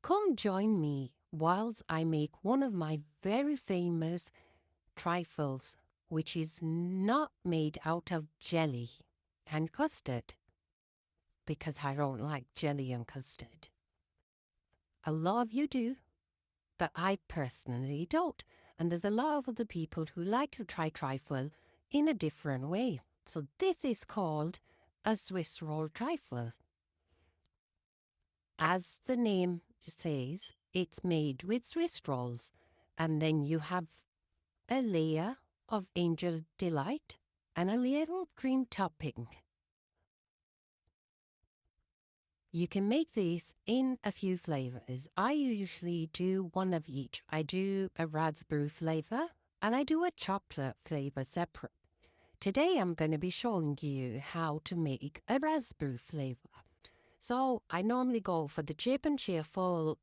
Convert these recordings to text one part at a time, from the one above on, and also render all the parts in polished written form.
Come join me whilst I make one of my very famous trifles, which is not made out of jelly and custard, because I don't like jelly and custard. A lot of you do, but I personally don't. And there's a lot of other people who like to try trifle in a different way. So this is called a Swiss roll trifle. As the name says, it's made with Swiss rolls. And then you have a layer of angel delight and a layer of cream topping. You can make these in a few flavors. I usually do one of each. I do a raspberry flavor and I do a chocolate flavor separate. Today I'm going to be showing you how to make a raspberry flavor. So I normally go for the cheap and cheerful,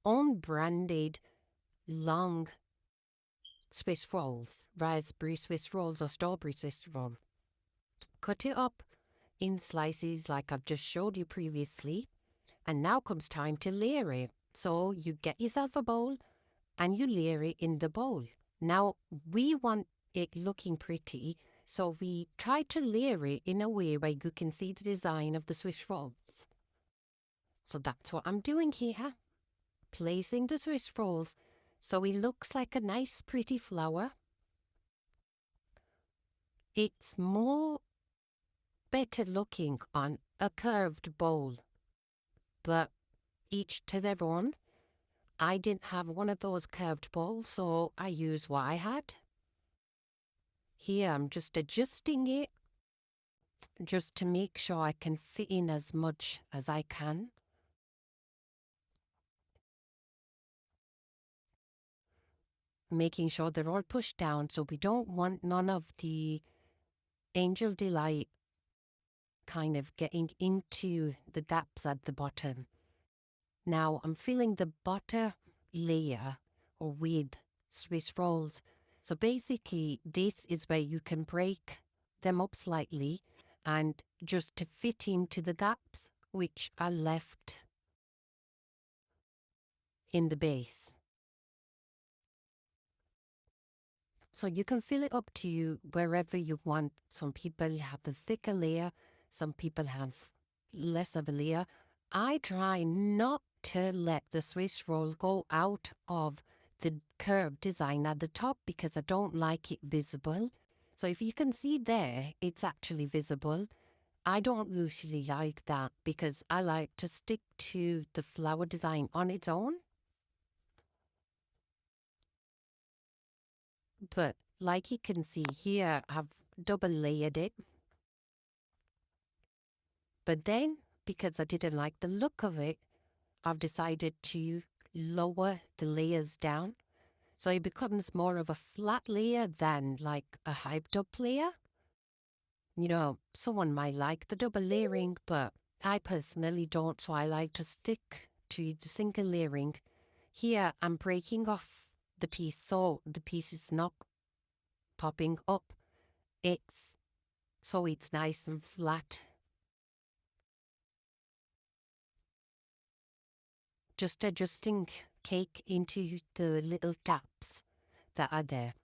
unbranded, long Swiss rolls, raspberry Swiss rolls or strawberry Swiss roll. Cut it up in slices like I've just showed you previously. And now comes time to layer it. So you get yourself a bowl and you layer it in the bowl. Now we want it looking pretty, so we try to layer it in a way where you can see the design of the Swiss rolls. So that's what I'm doing here. Placing the Swiss rolls so it looks like a nice pretty flower. It's more better looking on a curved bowl, but each to their own. I didn't have one of those curved bowls, so I used what I had. Here I'm just adjusting it just to make sure I can fit in as much as I can. Making sure they're all pushed down, so we don't want none of the Angel Delight kind of getting into the gaps at the bottom. Now I'm filling the bottom layer or with Swiss rolls. So basically this is where you can break them up slightly and just to fit into the gaps which are left in the base. So you can fill it up to you wherever you want. Some people have the thicker layer, some people have less of a layer. I try not to let the Swiss roll go out of the curved design at the top because I don't like it visible. So if you can see there, it's actually visible. I don't usually like that because I like to stick to the flower design on its own. But like you can see here, I've double layered it. But then, because I didn't like the look of it, I've decided to lower the layers down. So it becomes more of a flat layer than like a hyped up layer. You know, someone might like the double layering, but I personally don't. So I like to stick to the single layering. Here, I'm breaking off the piece so the piece is not popping up. It's so it's nice and flat. Just adjusting cake into the little gaps that are there.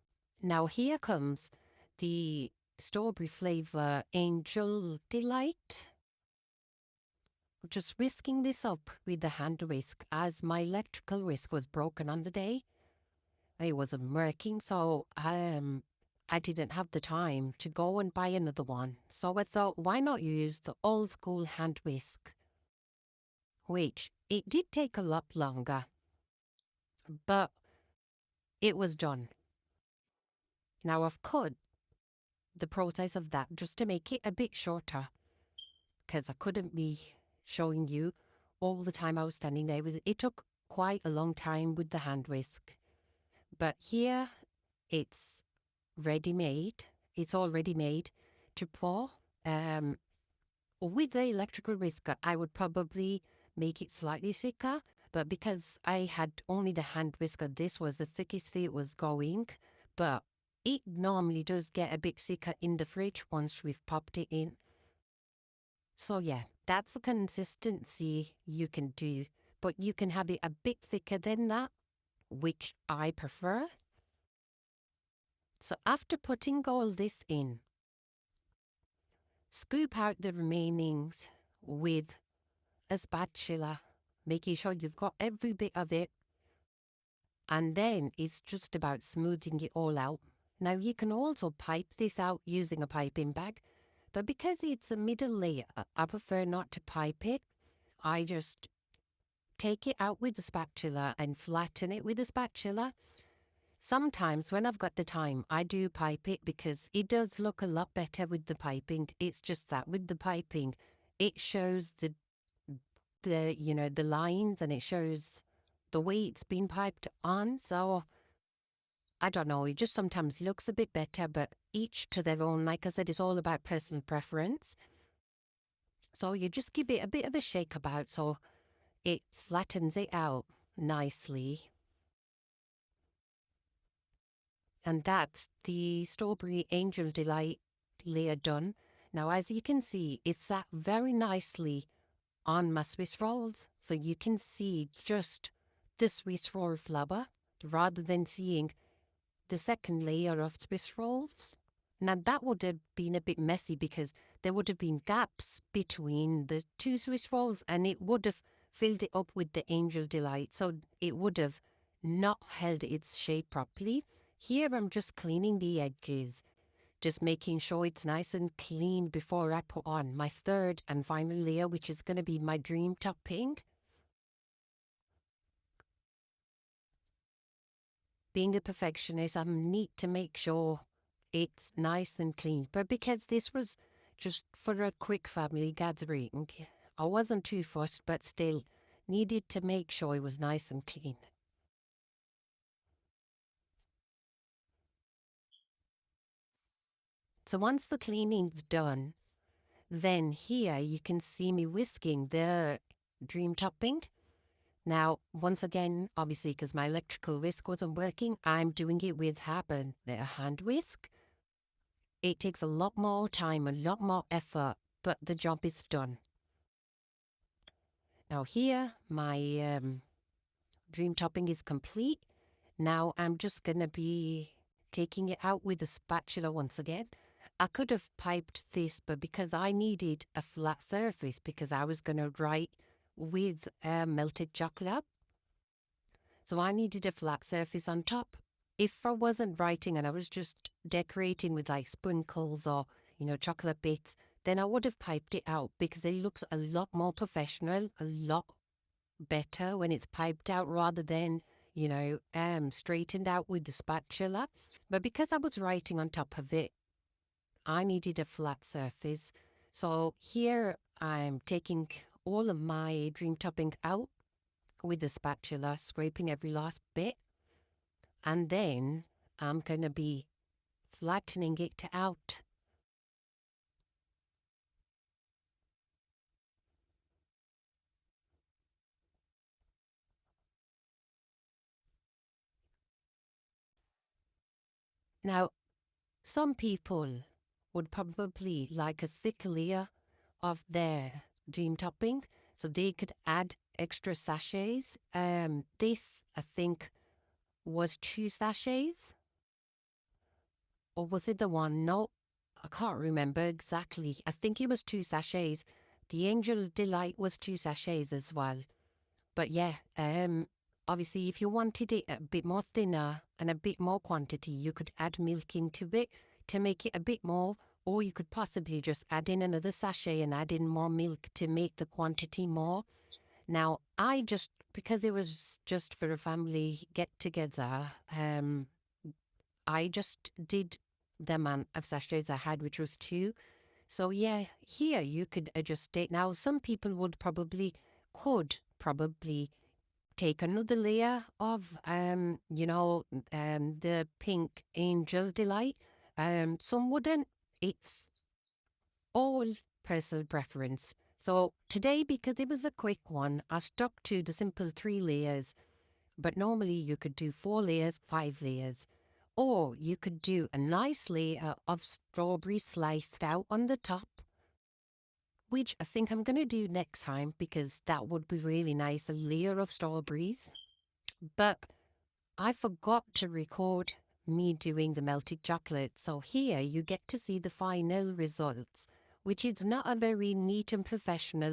Now here comes the strawberry flavor Angel Delight. Just whisking this up with the hand whisk as my electrical whisk was broken on the day. It wasn't working, so I didn't have the time to go and buy another one. So I thought, why not use the old school hand whisk? Which it did take a lot longer, but it was done. Now I've cut the process of that just to make it a bit shorter because I couldn't be showing you all the time I was standing there. It took quite a long time with the hand whisk. But here it's ready-made. It's all ready-made to pour. With the electrical whisker, I would probably make it slightly thicker. But because I had only the hand whisker, this was the thickest it was going. But it normally does get a bit thicker in the fridge once we've popped it in. So yeah, that's the consistency you can do. but you can have it a bit thicker than that, which I prefer. So after putting all this in, scoop out the remainings with a spatula, making sure you've got every bit of it. And then it's just about smoothing it all out. Now you can also pipe this out using a piping bag, but because it's a middle layer, I prefer not to pipe it. I just take it out with the spatula and flatten it with the spatula. Sometimes when I've got the time, I do pipe it because it does look a lot better with the piping. It's just that with the piping, it shows the lines, and it shows the way it's been piped on. So I don't know, it just sometimes looks a bit better, but each to their own. Like I said, it's all about personal preference. So you just give it a bit of a shake about so it flattens it out nicely. And that's the Strawberry Angel Delight layer done. Now, as you can see, it sat very nicely on my Swiss rolls. So you can see just the Swiss roll flour rather than seeing the second layer of Swiss rolls. Now, that would have been a bit messy because there would have been gaps between the two Swiss rolls, and it would have filled it up with the Angel Delight. So it would have not held its shape properly. Here I'm just cleaning the edges, just making sure it's nice and clean before I put on my third and final layer, which is going to be my dream topping. Being a perfectionist, I need to make sure it's nice and clean. But because this was just for a quick family gathering, I wasn't too fussed, but still needed to make sure it was nice and clean. So once the cleaning's done, then here you can see me whisking the dream topping. Now, once again, obviously, because my electrical whisk wasn't working, I'm doing it with a hand whisk. It takes a lot more time, a lot more effort, but the job is done. Now here, my dream topping is complete. Now I'm just going to be taking it out with a spatula once again. I could have piped this, but because I needed a flat surface, because I was going to write with melted chocolate, so I needed a flat surface on top. If I wasn't writing and I was just decorating with like sprinkles or, chocolate bits, then I would have piped it out because it looks a lot more professional, a lot better when it's piped out rather than, straightened out with the spatula. But because I was writing on top of it, I needed a flat surface. So here I'm taking all of my dream topping out with the spatula, scraping every last bit. And then I'm going to be flattening it out. Now, some people would probably like a thick layer of their dream topping, so they could add extra sachets. This, I think, was 2 sachets. Or was it the one? No, I can't remember exactly. I think it was 2 sachets. The Angel Delight was 2 sachets as well. But yeah, obviously if you wanted it a bit more thinner and a bit more quantity, you could add milk into it to make it a bit more, or you could possibly just add in another sachet and add in more milk to make the quantity more. Now, because it was just for a family get together, I just did the amount of sachets I had, which was 2. So yeah, here you could adjust it. Now, some people could probably take another layer of, the pink Angel Delight. Some wouldn't. It's all personal preference. So today, because it was a quick one, I stuck to the simple 3 layers. But normally you could do 4 layers, 5 layers. Or you could do a nice layer of strawberry sliced out on the top. which I think I'm going to do next time because that would be really nice, a layer of strawberries. But I forgot to record me doing the melted chocolate. So here you get to see the final results, which is not a very neat and professional